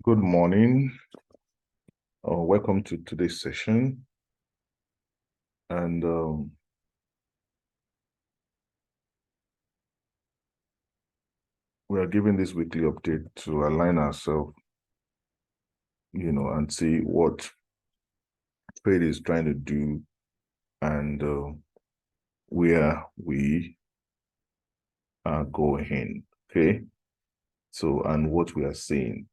Good morning, or welcome to today's session. And we are giving this weekly update to align ourselves, and see what trade is trying to do and where we are going. Okay. So, and what we are seeing.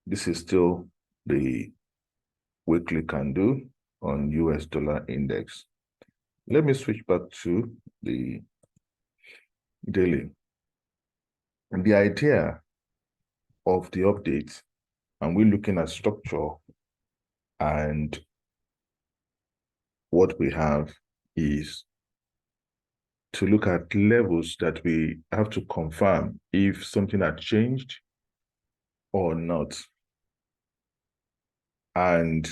This is still the weekly candle on US dollar index. Let me switch back to the daily. And the idea of the update, and we're looking at structure, and what we have is to look at levels that we have to confirm if something had changed or not. And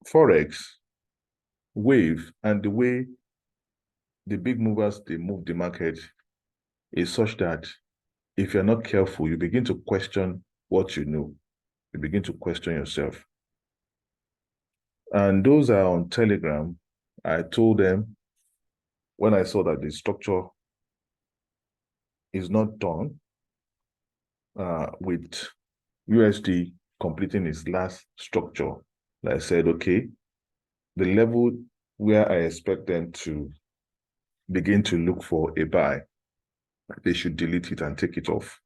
Forex, wave, and the way the big movers, they move the market is such that if you're not careful, you begin to question what you know. You begin to question yourself. And those are on Telegram. I told them when I saw that the structure is not done with USD completing its last structure, I said, okay, the level where I expect them to begin to look for a buy, they should delete it and take it off,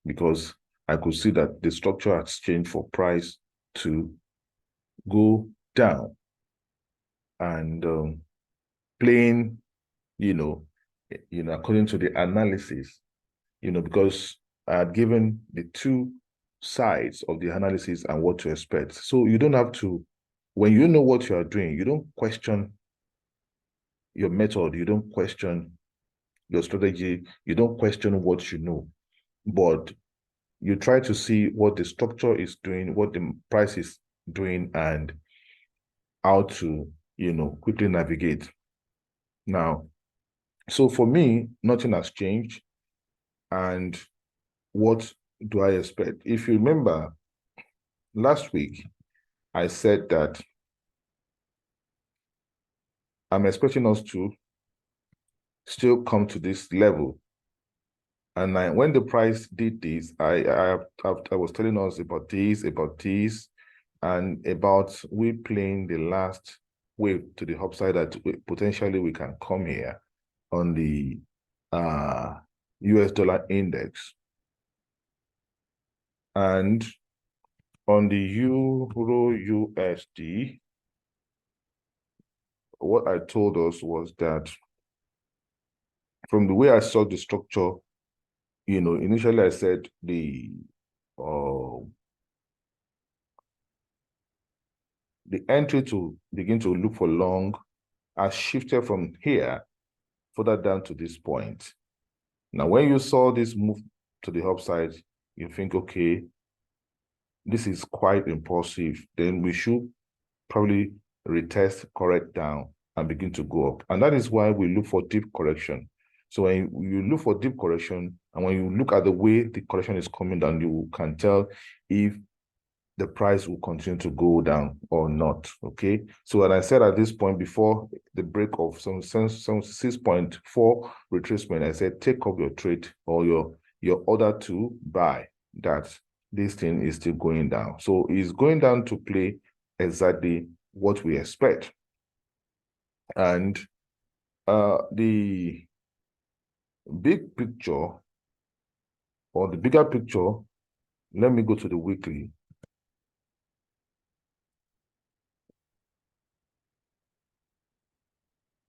because I could see that the structure has changed for price to go down and playing, according to the analysis, because I had given the two sides of the analysis and what to expect. So you don't have to, when you know what you are doing, you don't question your method, you don't question your strategy, you don't question what you know, but you try to see what the structure is doing, what the price is doing, and how to, quickly navigate. Now, so for me, nothing has changed. And what do I expect? If you remember, last week, I said that I'm expecting us to still come to this level. And when the price did this, I was telling us about this, and about we playing the last wave to the upside that potentially we can come here on the US dollar index. And on the Euro USD, what I told us was that from the way I saw the structure, initially I said the entry to begin to look for long has shifted from here further down to this point. Now, when you saw this move to the upside, you think, okay, this is quite impulsive. Then we should probably retest, correct down, and begin to go up. And that is why we look for deep correction. So when you look for deep correction, and when you look at the way the correction is coming down, you can tell if the price will continue to go down or not. Okay. So when I said at this point before the break of some 6.4 retracement, I said take up your trade or your order to buy that this thing is still going down. So it's going down to play exactly what we expect. And the big picture, or the bigger picture, let me go to the weekly.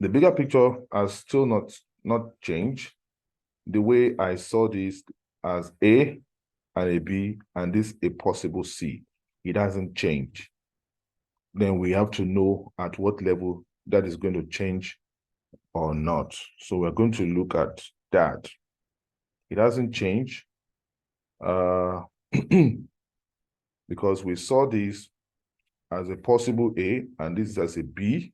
The bigger picture has still not changed. The way I saw this as A and a B, and this a possible C, it hasn't changed. Then we have to know at what level that is going to change or not. So we're going to look at that. It hasn't changed because we saw this as a possible A and this is as a B.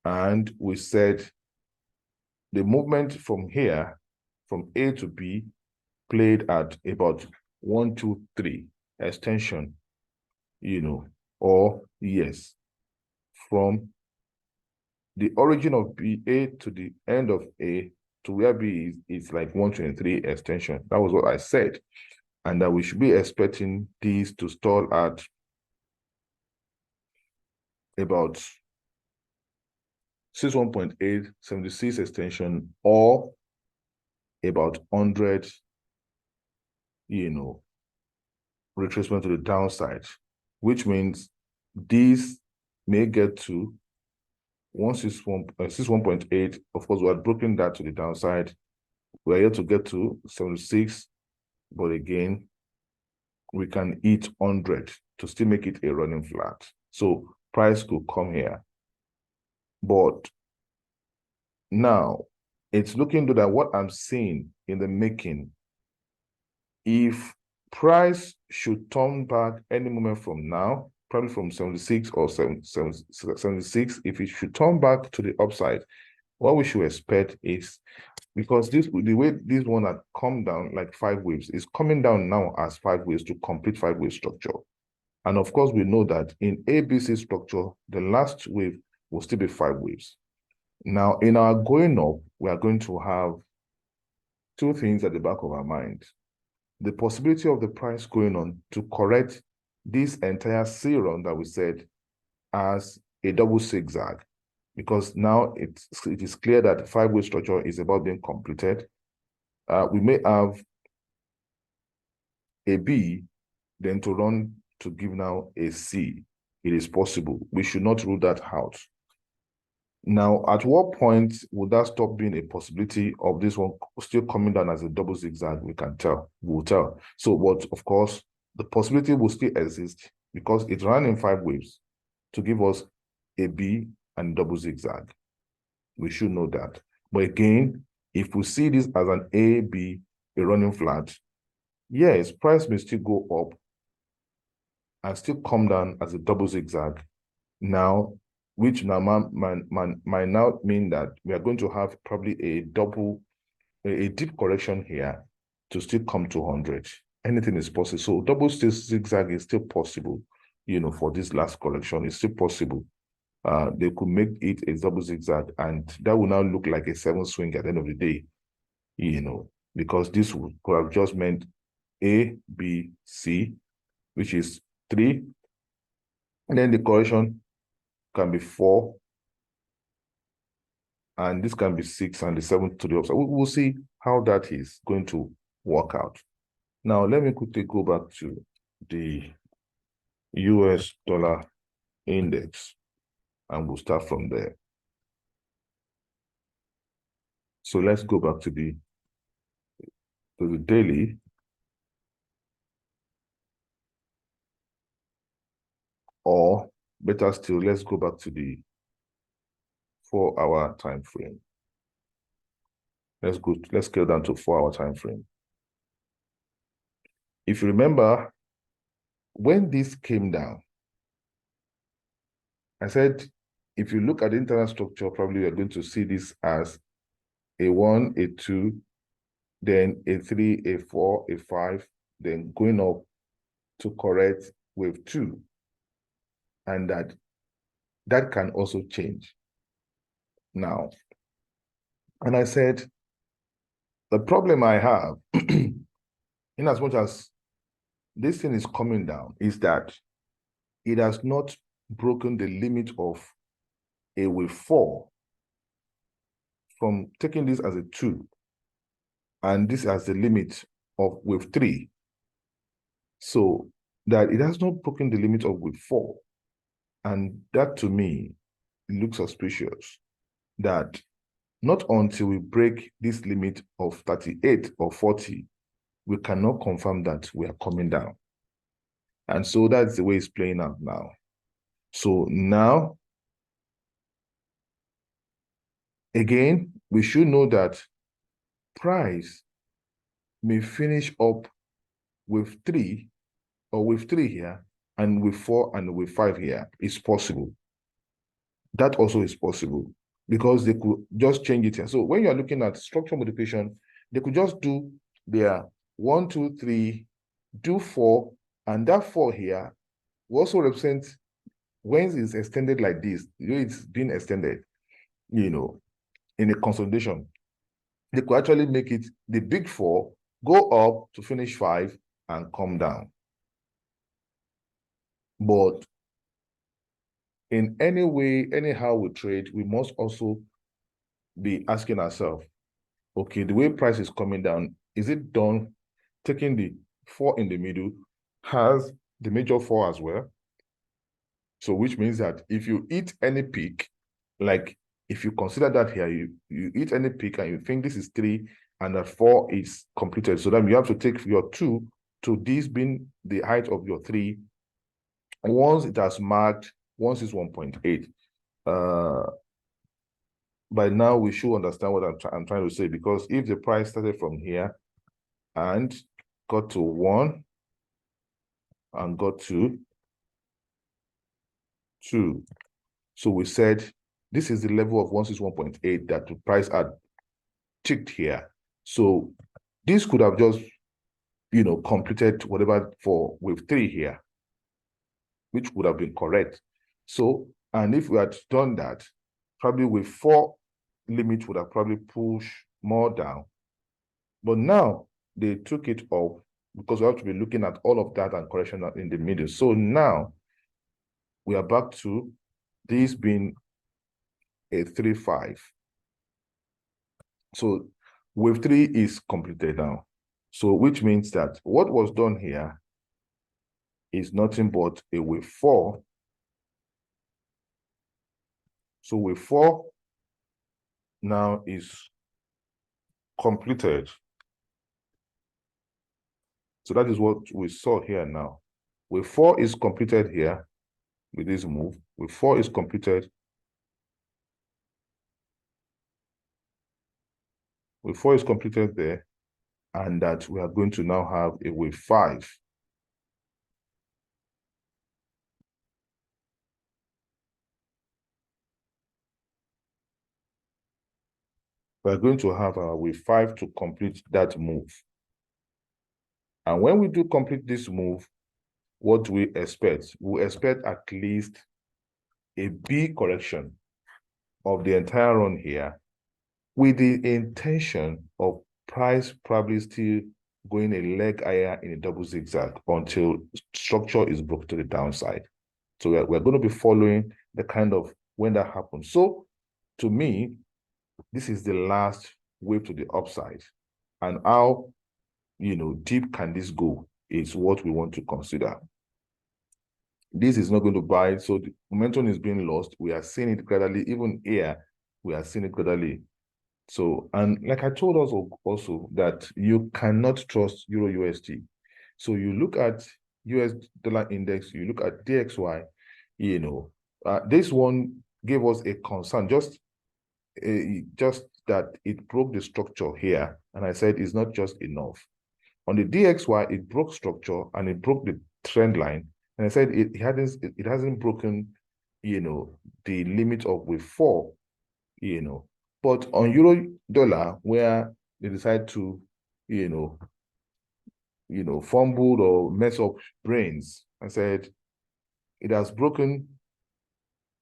And we said the movement from here, from A to B, played at about 1, 2, 3 extension, or yes, from the origin of A to the end of A to where B is like 123 extension. That was what I said. And that we should be expecting these to stall at about 61.8, 76 extension, or about 100, retracement to the downside, which means these may get to 61.8. Of course, we had broken that to the downside. We're here to get to 76, but again, we can hit 100 to still make it a running flat. So price could come here. But now it's looking to that what I'm seeing in the making, if price should turn back any moment from now, probably from 76 or 76, if it should turn back to the upside, what we should expect is, because the way this one had come down like 5 waves is coming down now as 5 waves to complete 5-wave structure. And of course, we know that in ABC structure, the last wave will still be 5 waves. Now, in our going up, we are going to have 2 things at the back of our mind. The possibility of the price going on to correct this entire C run that we said as a double zigzag, because now it is clear that the 5-wave structure is about being completed. We may have a B, then to run to give now a C. It is possible. We should not rule that out. Now, at what point would that stop being a possibility of this one still coming down as a double zigzag? We can tell. We'll tell. So, but of course, the possibility will still exist because it ran in 5 waves to give us a B and double zigzag. We should know that. But again, if we see this as an A, B, a running flat, yes, price may still go up and still come down as a double zigzag. Now, which now might now mean that we are going to have probably a deep correction here to still come to 100. Anything is possible. So double zigzag is still possible, for this last correction. It's still possible. They could make it a double zigzag, and that will now look like a 7 swing at the end of the day, because this could have just meant A, B, C, which is 3. And then the correction can be 4, and this can be 6, and the 7 to the upside. We'll see how that is going to work out. Now, let me quickly go back to the US dollar index, and we'll start from there. So let's go back to the daily. Or better still, let's go back to the 4-hour time frame. Let's scale down to 4-hour time frame. If you remember, when this came down, I said, if you look at the internal structure, probably you're going to see this as a 1, a 2, then a 3, a 4, a 5, then going up to correct wave 2. And that can also change. Now, and I said, the problem I have, in as much as this thing is coming down, is that it has not broken the limit of a wave 4 from taking this as a 2 and this as the limit of wave 3. So that it has not broken the limit of wave 4. And that to me looks suspicious, that not until we break this limit of 38 or 40, we cannot confirm that we are coming down. And so that's the way it's playing out now. So now, again, we should know that price may finish up with 3 or with 3 here, and with 4 and with 5 here. It's possible. That also is possible, because they could just change it here. So when you're looking at structural modification, they could just do their 1, 2, 3 do 4, and that 4 here will also represent when it's extended like this, it's been extended, in a consolidation. They could actually make it the big 4 go up to finish 5 and come down. But in any way, anyhow we trade, we must also be asking ourselves, okay, the way price is coming down, is it done taking the 4 in the middle, has the major 4 as well? So which means that if you hit any peak, like if you consider that here, you hit any peak and you think this is 3 and that 4 is completed, so then you have to take your 2 to this being the height of your 3. Once it has marked, once it's 1.8, by now we should understand what I'm trying to say, because if the price started from here and got to 1 and got to 2, so we said this is the level of 161.8 that the price had ticked here. So this could have just, completed whatever for wave 3 here, which would have been correct. So, and if we had done that, probably wave 4 limit would have probably pushed more down. But now they took it up because we have to be looking at all of that and correction in the middle. So now we are back to this being a 3-5. So wave 3 is completed now. So which means that what was done here is nothing but a wave 4. So wave 4 now is completed. So that is what we saw here now. Wave 4 is completed here with this move. Wave 4 is completed. Wave 4 is completed there, and that we are going to now have a wave 5. We are going to have our wave 5 to complete that move. And when we do complete this move, what do we expect? We expect at least a big correction of the entire run here, with the intention of price probably still going a leg higher in a double zigzag until structure is broken to the downside. So we're going to be following the kind of when that happens. So to me, this is the last wave to the upside. And how, deep can this go is what we want to consider. This is not going to buy, so the momentum is being lost. We are seeing it gradually. Even here, we are seeing it gradually. So, and like I told us also that you cannot trust Euro USD. So you look at US dollar index, you look at DXY, this one gave us a concern, just that it broke the structure here. And I said it's not just enough. On the DXY, it broke structure and it broke the trend line. And I said it hasn't broken, the limit of wave 4, But on Euro dollar, where they decide to, fumble or mess up brains, I said it has broken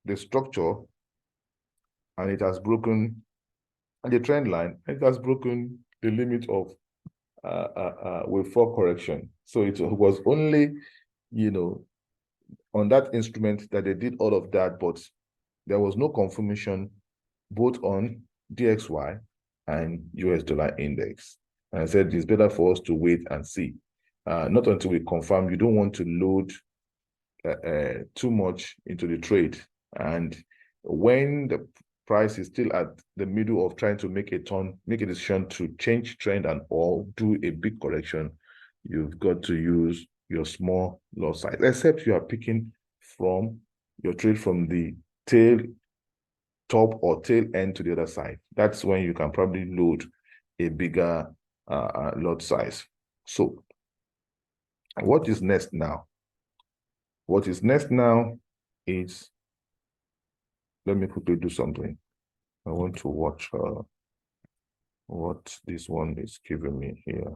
the structure and it has broken the trend line. It has broken the limit of wave 4 correction. So it was only, on that instrument that they did all of that, but there was no confirmation both on DXY and US dollar index. And I said it's better for us to wait and see. Not until we confirm. You don't want to load too much into the trade. And when the price is still at the middle of trying to make a turn, make a decision to change trend and or do a big correction, you've got to use your small loss size, except you are picking from your trade from the tail top or tail end to the other side. That's when you can probably load a bigger lot size. So what is next now? What is next now is, let me quickly do something. I want to watch what this one is giving me here.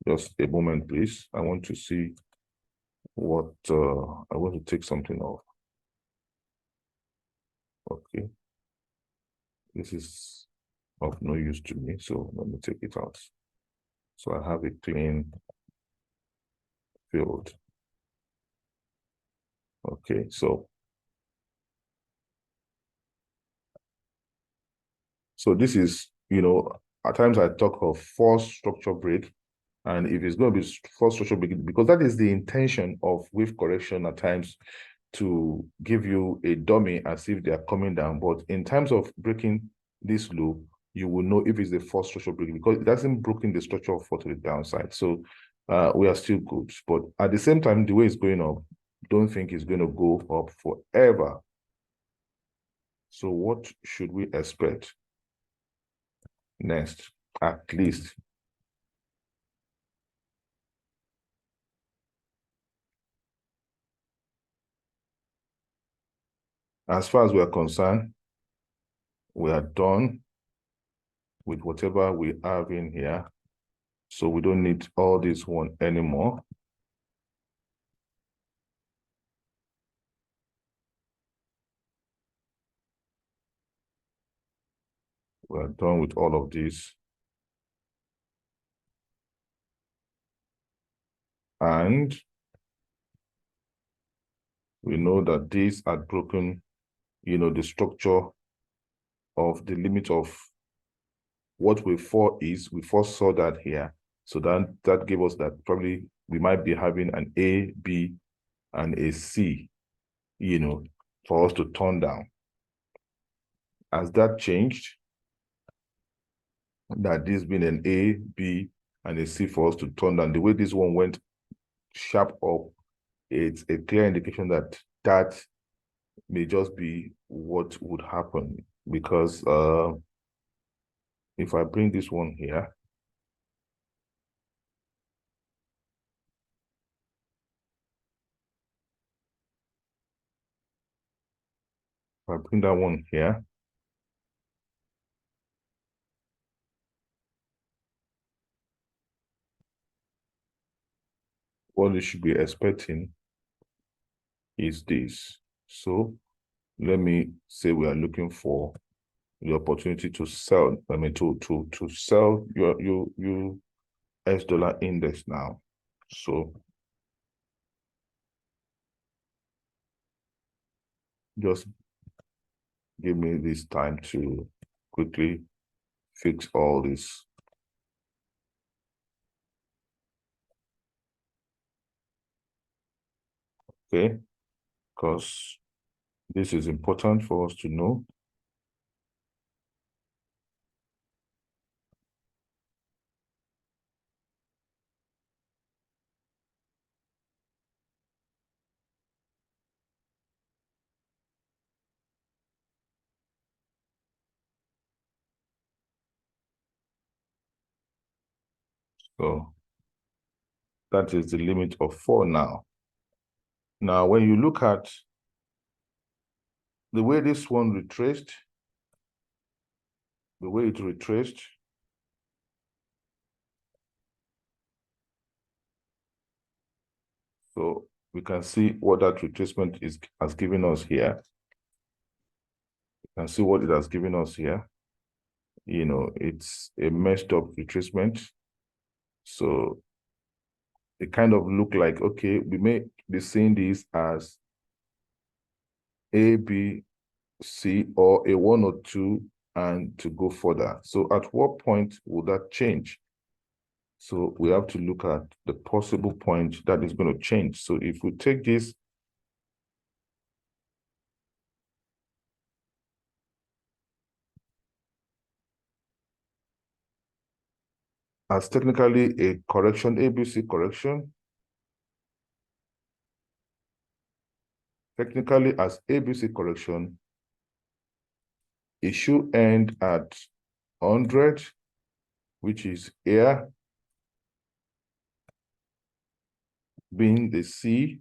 Just a moment, please. I want to see what I want to take something off. Okay. This is of no use to me, so let me take it out. So I have a clean field. Okay, so this is, at times I talk of force structure break, and if it's going to be force structure break, because that is the intention of wave correction at times, to give you a dummy as if they are coming down. But in terms of breaking this loop, you will know if it's a force structure break, because it hasn't broken the structure of fall to the downside. So we are still good. But at the same time, the way it's going up, don't think it's going to go up forever. So what should we expect next, at least? As far as we are concerned, we are done with whatever we have in here. So we don't need all this one anymore. We are done with all of this. And we know that these are broken, the structure of the limit of what we first saw that here. So that gave us that probably we might be having an A, B, and a C, for us to turn down. Has that changed? That this been an A, B, and a C for us to turn down. The way this one went sharp up, it's a clear indication that that may just be what would happen, because if I bring this one here, if I bring that one here, what you should be expecting is this. So let me say we are looking for the opportunity to sell, to sell your US dollar index now. So just give me this time to quickly fix all this. Okay, because this is important for us to know. So that is the limit of 4 now. Now, when you look at the way this one retraced, the way it retraced, so we can see what that retracement has given us here. You can see what it has given us here. It's a messed up retracement. So it kind of look like, okay, we may be seeing this as A, B, C, or a 1 or 2, and to go further. So at what point will that change? So we have to look at the possible point that is going to change. So if we take this as technically a correction, ABC correction, technically as ABC correction, it should end at 100, which is here, being the C,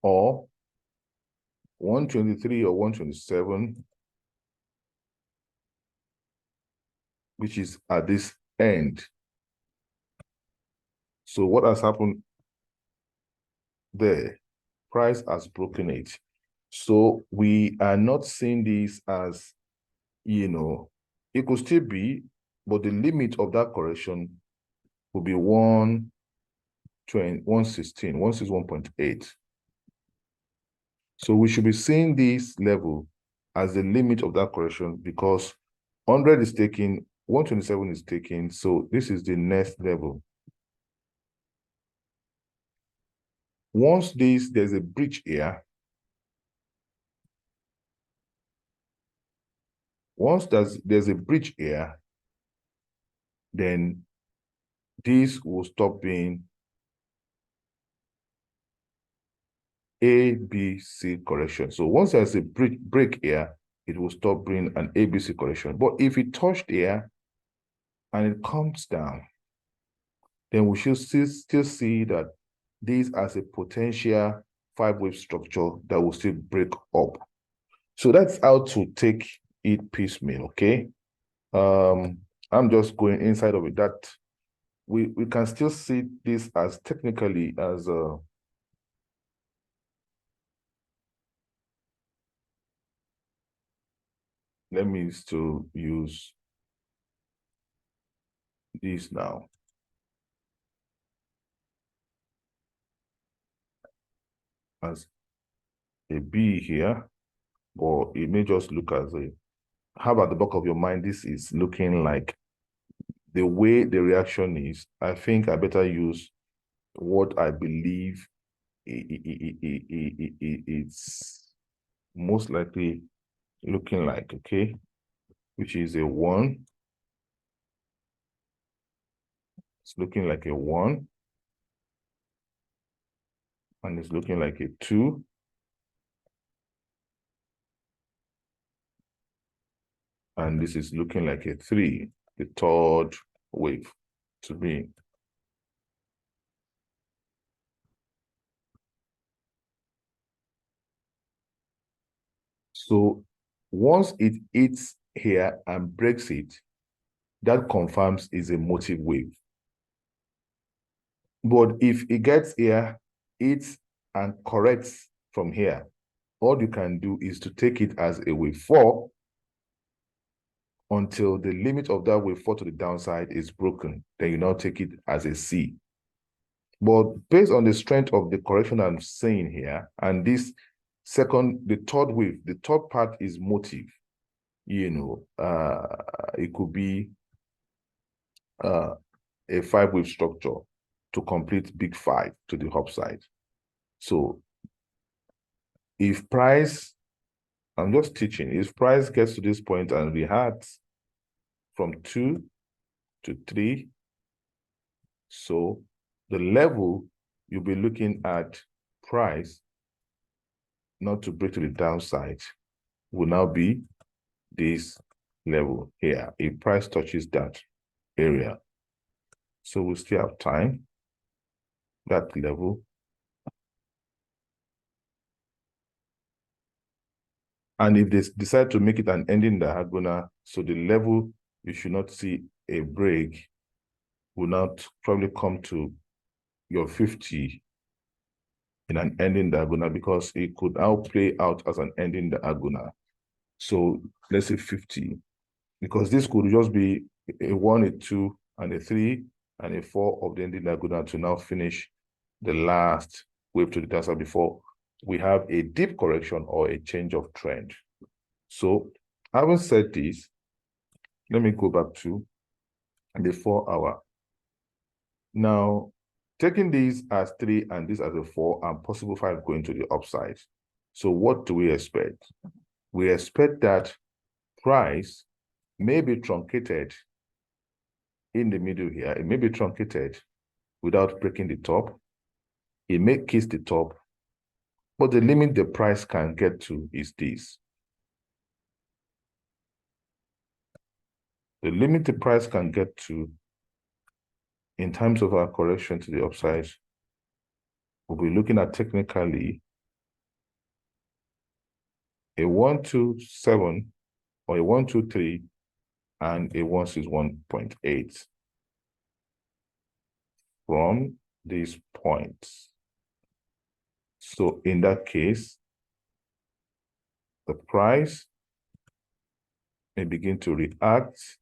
or 123 or 127, which is at this end. So what has happened there? Price has broken it. So we are not seeing this as, it could still be, but the limit of that correction will be 161.8. So we should be seeing this level as the limit of that correction, because 100 is taken, 127 is taken, so this is the next level. Once there's a breach here, once there's a breach here, then this will stop being ABC correction. So once there's a break here, it will stop being an ABC correction. But if it touched here and it comes down, then we should still see that this as a potential 5-wave structure that will still break up. So that's how to take it piecemeal, okay? I'm just going inside of it, that we can still see this as technically as a let me still use this now. As a B here, or it may just look as a, how about the back of your mind, this is looking like the way the reaction is. I think I better use what I believe it's most likely looking like, okay, which is a 1. It's looking like a 1, and it's looking like a 2, and this is looking like a 3, the third wave to me. So once it hits here and breaks it, that confirms is a motive wave. But if it gets here, hits and corrects from here, all you can do is to take it as a wave 4 until the limit of that wave 4 to the downside is broken. Then you now take it as a C. But based on the strength of the correction I'm saying here, and this the third wave, the third part is motive. It could be a 5-wave structure to complete big 5 to the upside. So if price, I'm just teaching, if price gets to this point and reacts from 2 to 3, so the level you'll be looking at price not to break to the downside will now be this level here, if price touches that area. So we still have time, that level. And if they decide to make it an ending diagonal, so the level you should not see a break will not probably come to your 50 in an ending diagonal, because it could now play out as an ending diagonal. So let's say 50, because this could just be a 1, a 2, and a 3, and a 4 of the ending diagonal to now finish the last wave to the downside before we have a deep correction or a change of trend. So having said this, let me go back to the 4-hour. Now, taking these as 3 and this as a 4 and possible 5 going to the upside. So what do we expect? We expect that price may be truncated in the middle here. It may be truncated without breaking the top. It may kiss the top, but the limit the price can get to is this. The limit the price can get to in terms of our correction to the upside, we'll be looking at technically a 127 or a 123 and a 161.8 from these points. So in that case, the price may begin to react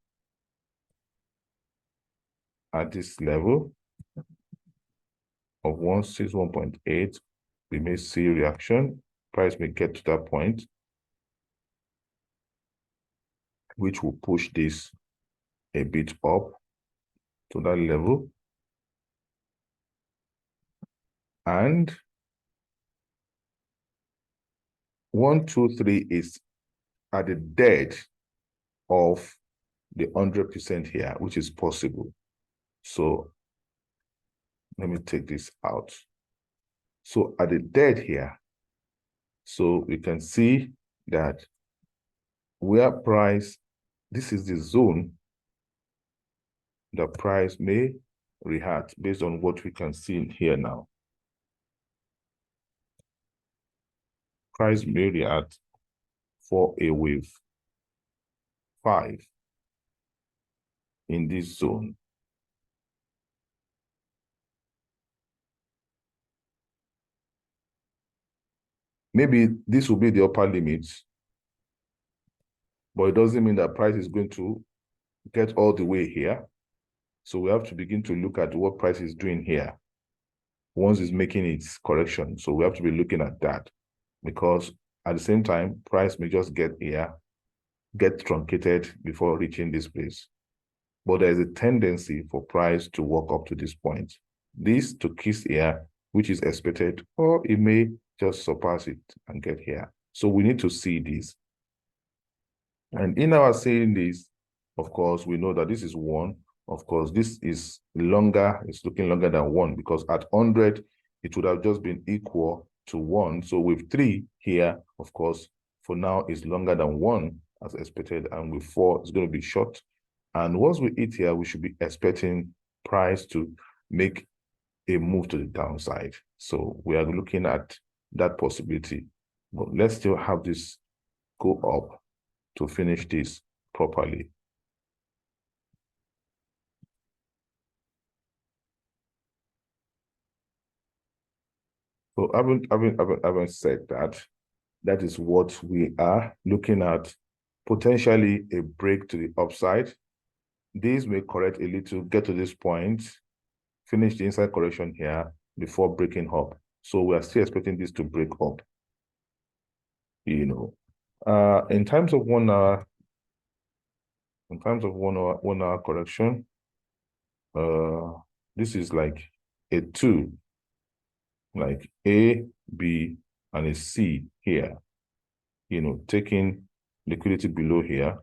at this level of 161.8. We may see reaction. Price may get to that point, which will push this a bit up to that level. And 1, 2, 3 is at the dead of the 100% here, which is possible. So let me take this out. So at the dead here, so we can see that where price, this is the zone the price may react based on what we can see in here now. Price may react for a wave 5 in this zone. Maybe this will be the upper limit, but it doesn't mean that price is going to get all the way here. So we have to begin to look at what price is doing here once it's making its correction. So we have to be looking at that, because at the same time, price may just get here, get truncated before reaching this place. But there is a tendency for price to walk up to this point. This to kiss here, which is expected, or it may just surpass it and get here. So we need to see this. And in our seeing this, of course, we know that this is 1. Of course, this is longer, it's looking longer than 1, because at 100, it would have just been equal to 1. So with 3 here, of course, for now, is longer than 1 as expected. And with 4, it's going to be short. And once we hit here, we should be expecting price to make a move to the downside. So we are looking at that possibility. But let's still have this go up to finish this properly. So having said that, that is what we are looking at, potentially a break to the upside. These may correct a little, get to this point, finish the inside correction here before breaking up. So we are still expecting this to break up. You know, in terms of 1 hour, in terms of 1 hour correction, this is like a 2, like A, B, and a C here. You know, taking liquidity below here,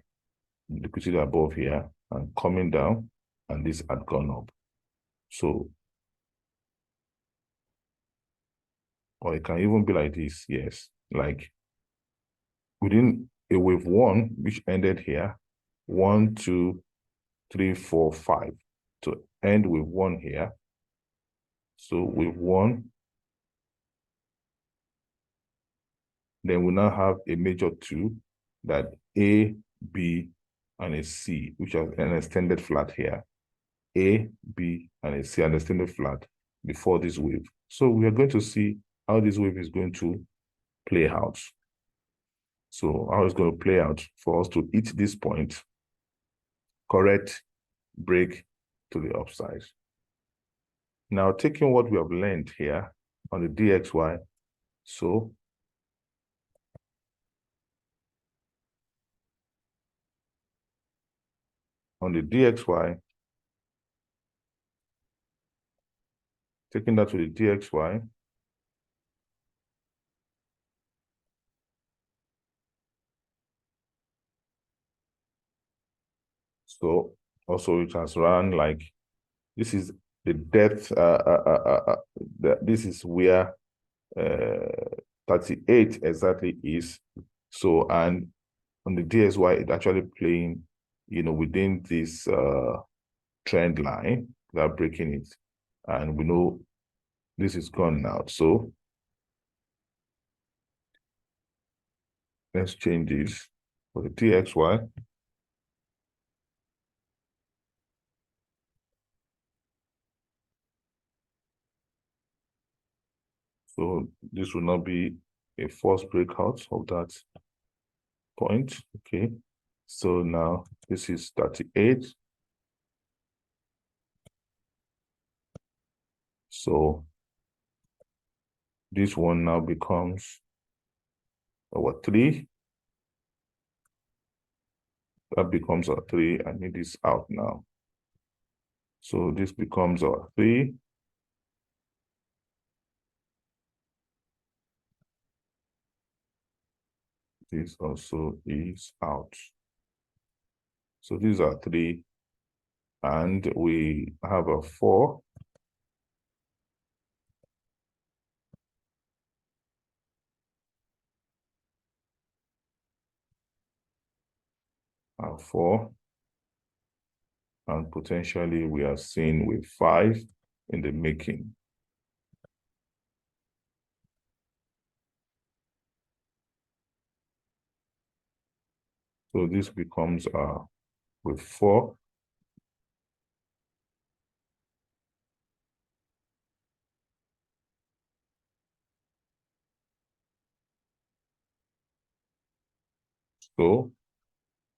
liquidity above here, and coming down, and this had gone up. So, or it can even be like this, yes, like within a wave 1, which ended here, 1, 2, 3, 4, 5, to end with 1 here. So with 1, then we now have a major 2, that A, B, and a C, which are an extended flat here. A, B, and a C, an extended flat before this wave. So we are going to see how this wave is going to play out. So how it's going to play out for us to hit this point, correct, break to the upside. Now, taking what we have learned here on the DXY, so on the DXY, taking that to the DXY, so also it has run like, this is the depth, this is where 38 exactly is. So, and on the DXY, it's actually playing, you know, within this trend line without breaking it. And we know this is gone now. So let's change this for the DXY. So this will not be a false breakout of that point. Okay. So now this is 38. So this one now becomes our 3. That becomes our 3. I need this out now. So this becomes our 3. This also is out. So these are 3. And we have a 4. A 4. And potentially we are seeing with 5 in the making. So this becomes with 4. So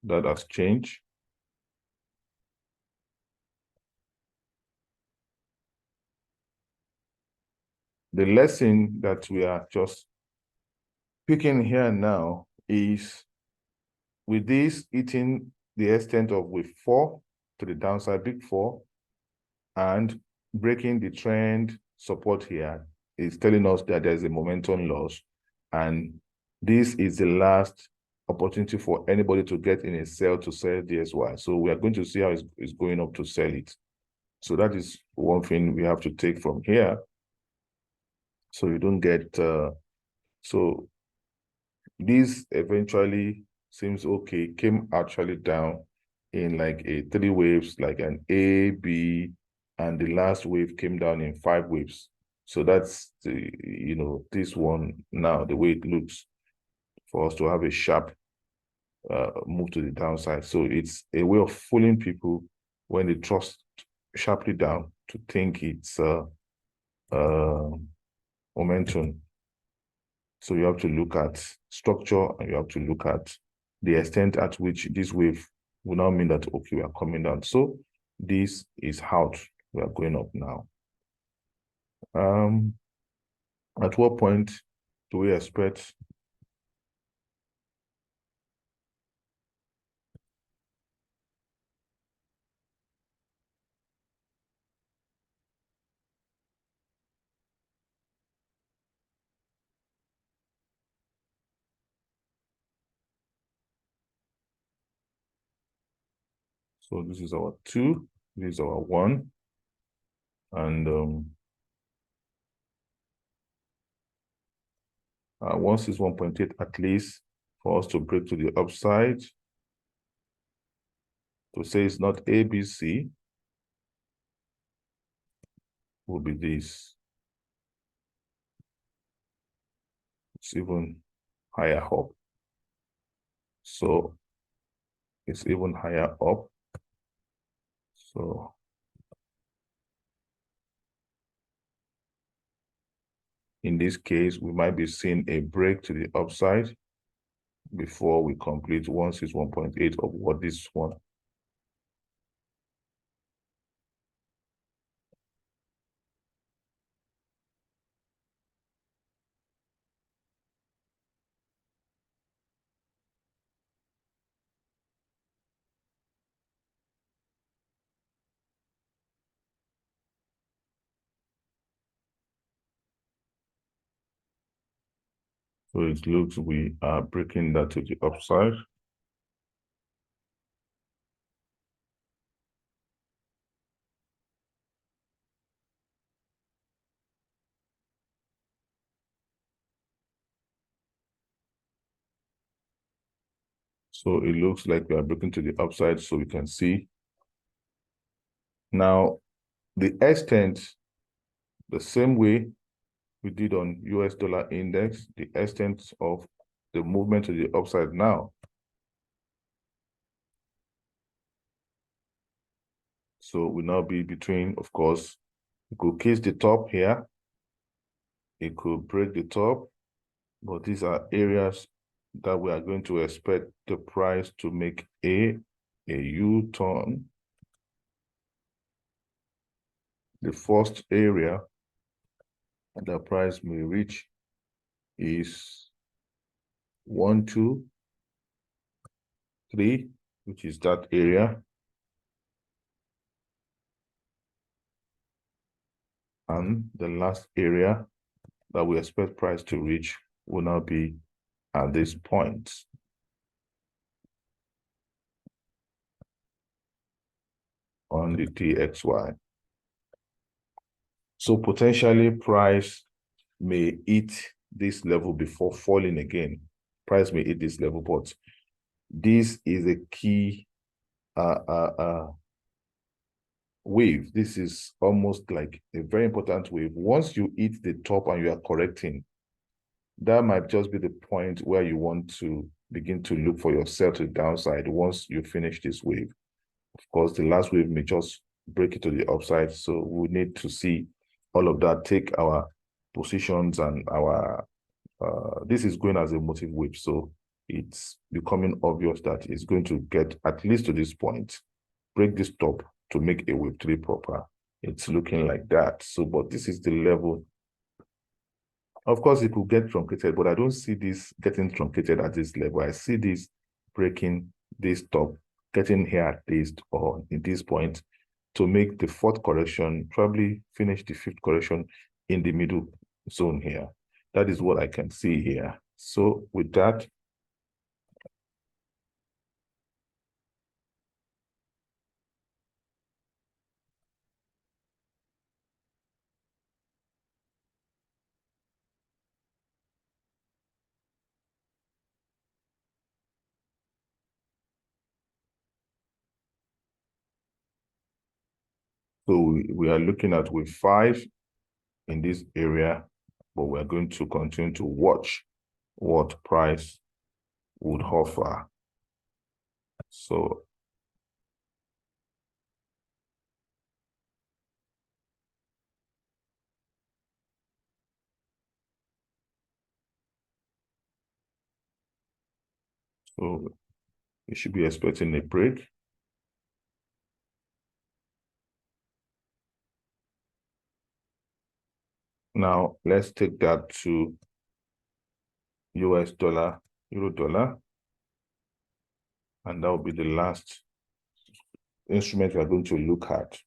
that has changed. The lesson that we are just picking here now is with this hitting the extent of with 4 to the downside, big 4, and breaking the trend support here is telling us that there's a momentum loss. And this is the last opportunity for anybody to get in a sell to sell DSY. So we are going to see how it's going up to sell it. So that is one thing we have to take from here. So you don't get, so this eventually seems okay, came actually down in like a 3 waves, like an A, B, and the last wave came down in 5 waves. So that's the, this one now, the way it looks for us to have a sharp move to the downside. So it's a way of fooling people when they trust sharply down to think it's momentum. So you have to look at structure and you have to look at the extent at which this wave will now mean that, okay, we are coming down. So this is how we are going up now. At what point do we expect so this is our 2, this is our 1, and once is 1.8 at least for us to break to the upside, to say it's not ABC, will be this. It's even higher up. So it's even higher up. So in this case, we might be seeing a break to the upside before we complete 161.8 of what this one. So it looks we are breaking that to the upside. So it looks like we are breaking to the upside, so we can see. Now, the extent, the same way we did on US dollar index, the extent of the movement to the upside now. So we now be between, of course, we could kiss the top here it could break the top, but these are areas that we are going to expect the price to make a U-turn. The first area the price may reach is 1, 2, 3, which is that area. And the last area that we expect price to reach will now be at this point. On the TXY. So potentially price may hit this level before falling again. Price may hit this level, but this is a key wave. This is almost like a very important wave. Once you hit the top and you are correcting, that might just be the point where you want to begin to look for yourself to the downside once you finish this wave. Of course, the last wave may just break it to the upside. So we need to see all of that, take our positions and our, this is going as a motive wave. So it's becoming obvious that it's going to get at least to this point, break this top to make a wave 3 proper. It's looking like that. So, but this is the level. Of course, it could get truncated, but I don't see this getting truncated at this level. I see this breaking this top, getting here at least, or in this point, to make the 4th correction, probably finish the 5th correction in the middle zone here. That is what I can see here. So with that, so we are looking at wave 5 in this area, but we're going to continue to watch what price would offer. So you should be expecting a break. Now let's take that to US dollar, Euro dollar, and that will be the last instrument we are going to look at.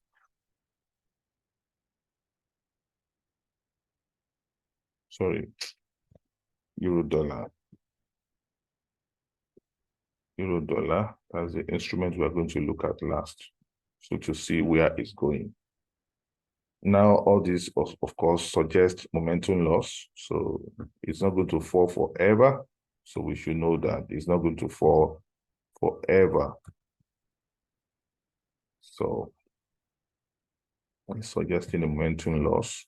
Sorry, Euro dollar. Euro dollar, that's the instrument we are going to look at last. So to see where it's going. Now, all this, of course, suggests momentum loss. So it's not going to fall forever. So we should know that it's not going to fall forever. So it's suggesting a momentum loss.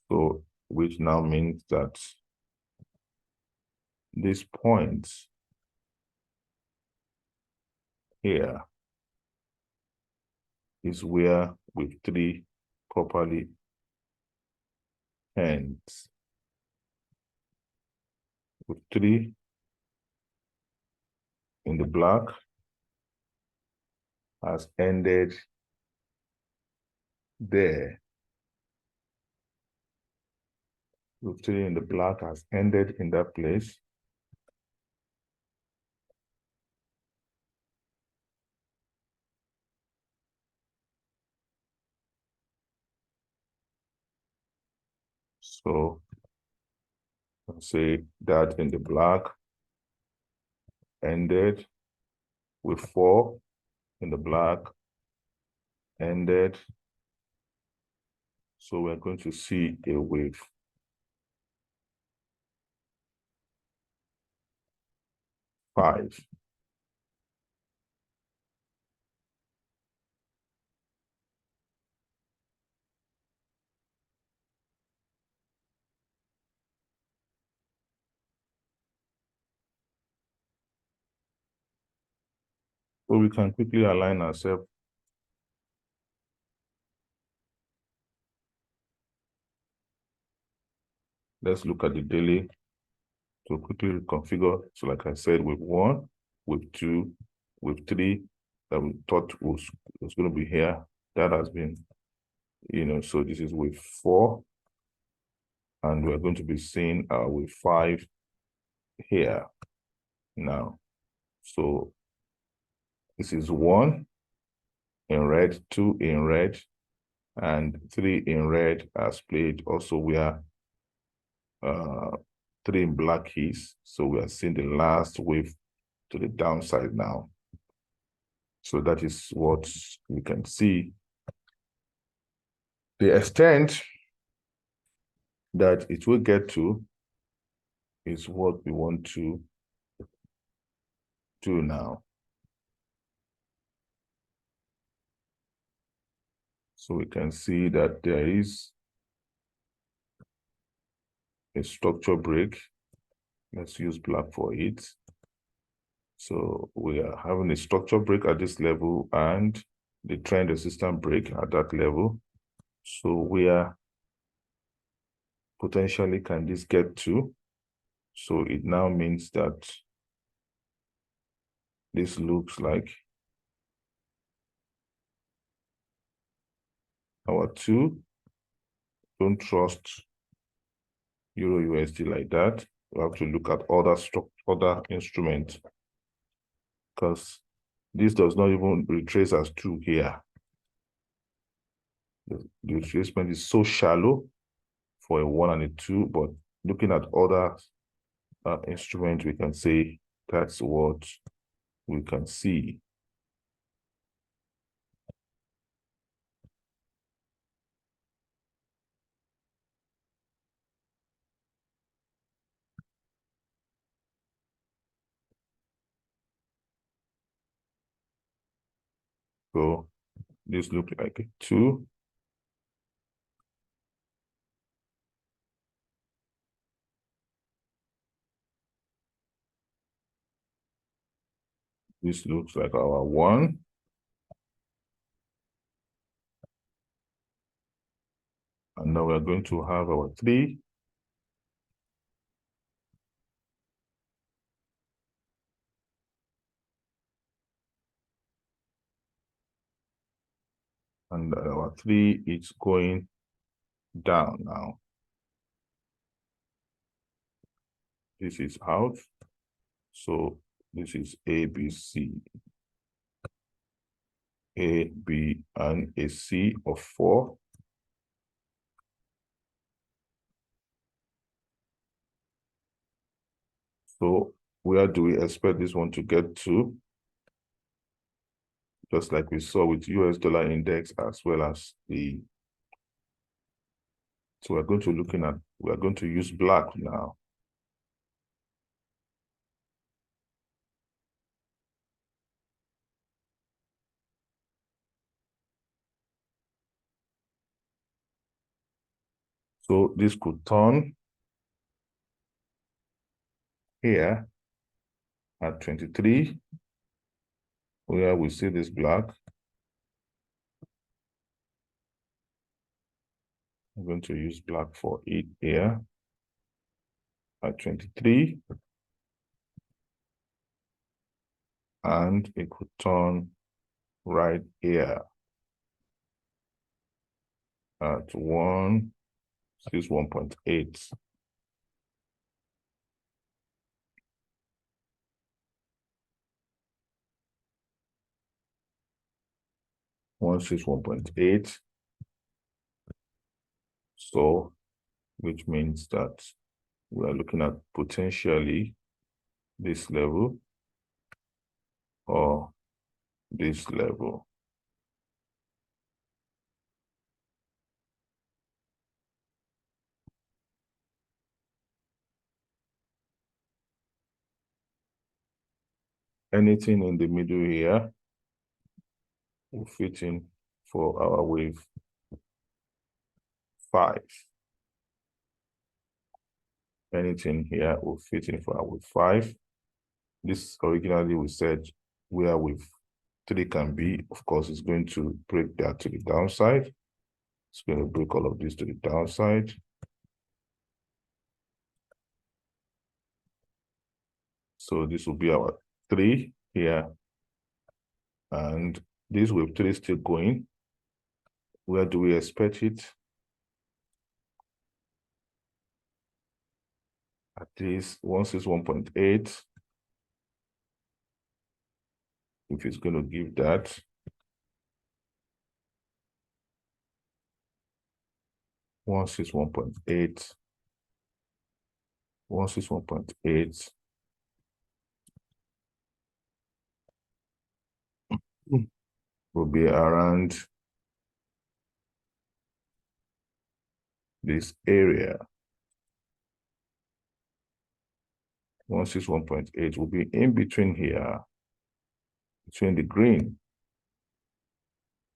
So, which now means that this point here is where wave 3 properly ends. Wave 3 in the black has ended there. Wave 3 in the black has ended in that place. So let's say that in the black ended with 4 in the black ended. So we're going to see a wave 5. So we can quickly align ourselves. Let's look at the daily to quickly configure. So like I said, wave 1, wave 2, wave 3, that we thought was going to be here. That has been, so this is wave 4. And we're going to be seeing wave 5 here now. So this is 1 in red, 2 in red, and 3 in red as played. Also, we are 3 in black keys. So we are seeing the last wave to the downside now. So that is what we can see. The extent that it will get to is what we want to do now. So we can see that there is a structure break. Let's use black for it. So we are having a structure break at this level and the trend resistance break at that level. So where potentially can this get to? So it now means that this looks like our 2. Don't trust Euro USD like that. We have to look at other instruments, because this does not even retrace as 2 here. The retracement is so shallow for a 1 and a 2, but looking at other instruments, we can say that's what we can see. So this looks like a 2. This looks like our 1. And now we're going to have our 3. And our 3 is going down now. This is out. So this is A, B, C. A, B, and a C of 4. So where do we expect this one to get to? Just like we saw with US dollar index as well as the. So we're going to use black now. So this could turn here at 23, where we see this black. I'm going to use black for it here at 23. And it could turn right here at 161.8. $161.8. So, which means that we are looking at potentially this level or this level. Anything in the middle here will fit in for our wave 5. Anything here will fit in for our wave 5. This originally we said we are with 3 can be, of course, it's going to break that to the downside. It's going to break all of this to the downside. So this will be our 3 here. And this wave 3 is still going. Where do we expect it? At least 161.8. If it's going to give that. One 161.8. 161.8. Will be around this area. 161.8 will be in between here, between the green.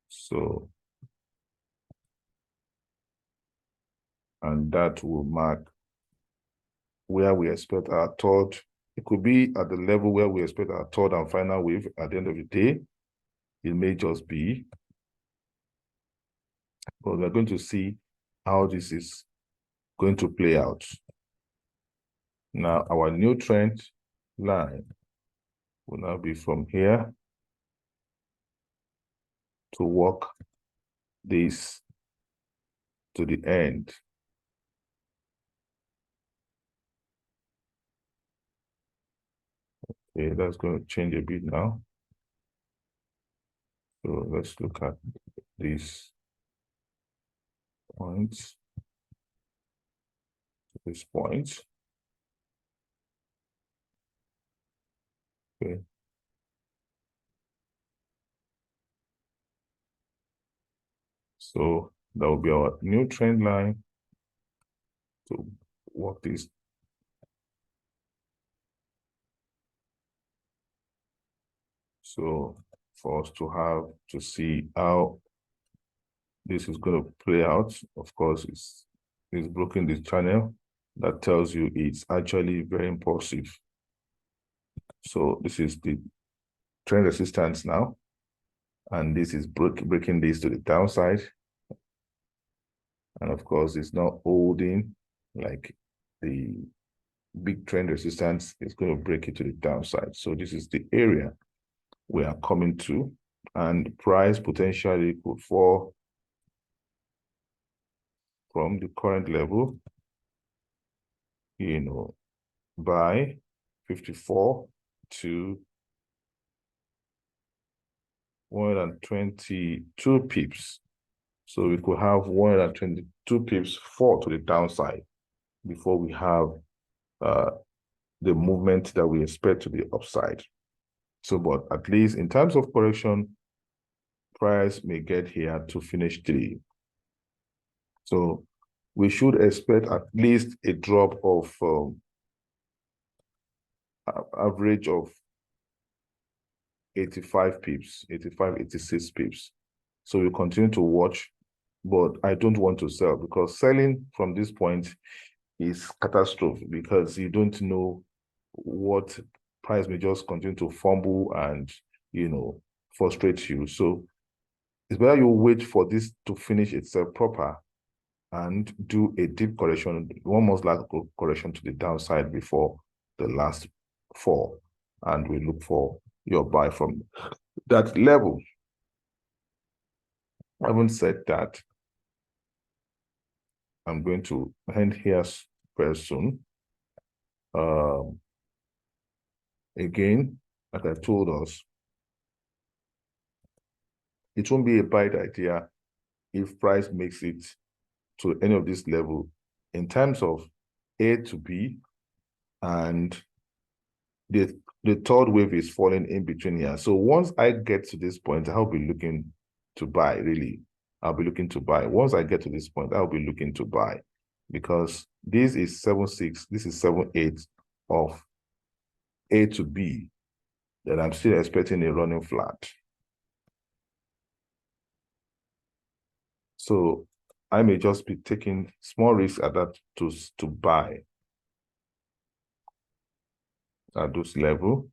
So, and that will mark where we expect our third. It could be at the level where we expect our third and final wave at the end of the day. It may just be, but we're going to see how this is going to play out. Now, our new trend line will now be from here to walk this to the end. Okay, that's going to change a bit now. So let's look at these points. This point. Okay. So that will be our new trend line to walk this. So for us to have to see how this is going to play out, of course, it's broken this channel. That tells you it's actually very impulsive. So this is the trend resistance now. And this is breaking this to the downside. And of course, it's not holding like the big trend resistance is going to break it to the downside. So this is the area we are coming to, and price potentially could fall from the current level, by 54 to 122 pips. So we could have 122 pips fall to the downside before we have the movement that we expect to the upside. So, but at least in terms of correction, price may get here to finish 3. So we should expect at least a drop of average of 85 pips, 85, 86 pips. So we continue to watch, but I don't want to sell because selling from this point is catastrophe because you don't know what price may just continue to fumble and, frustrate you. So it's better you wait for this to finish itself proper and do a deep correction, one most likely correction to the downside before the last fall. And we look for your buy from that level. Having said that, I'm going to end here very soon. Again, like I told us, it won't be a bad idea if price makes it to any of this level in terms of A to B, and the third wave is falling in between here. So once I get to this point, I'll be looking to buy, really. I'll be looking to buy. Once I get to this point, I'll be looking to buy because this is 7.6, this is 7.8 of A to B, that I'm still expecting a running flat. So I may just be taking small risks at that to buy at this level.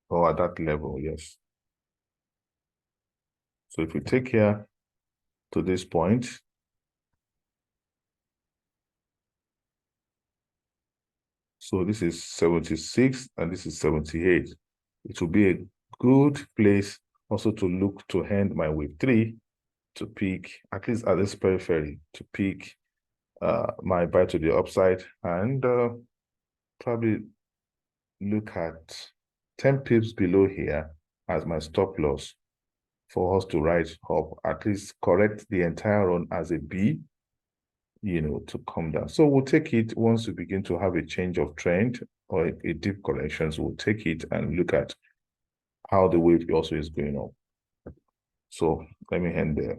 or at that level, yes. So if we take here to this point, so this is 76 and this is 78. It will be a good place also to look to end my wave 3 to pick, at least at this periphery, to pick my buy to the upside and probably look at 10 pips below here as my stop loss for us to rise up, at least correct the entire run as a B, you know, to come down. So we'll take it once we begin to have a change of trend or a deep correction. So we'll take it and look at how the wave also is going up. So let me end there.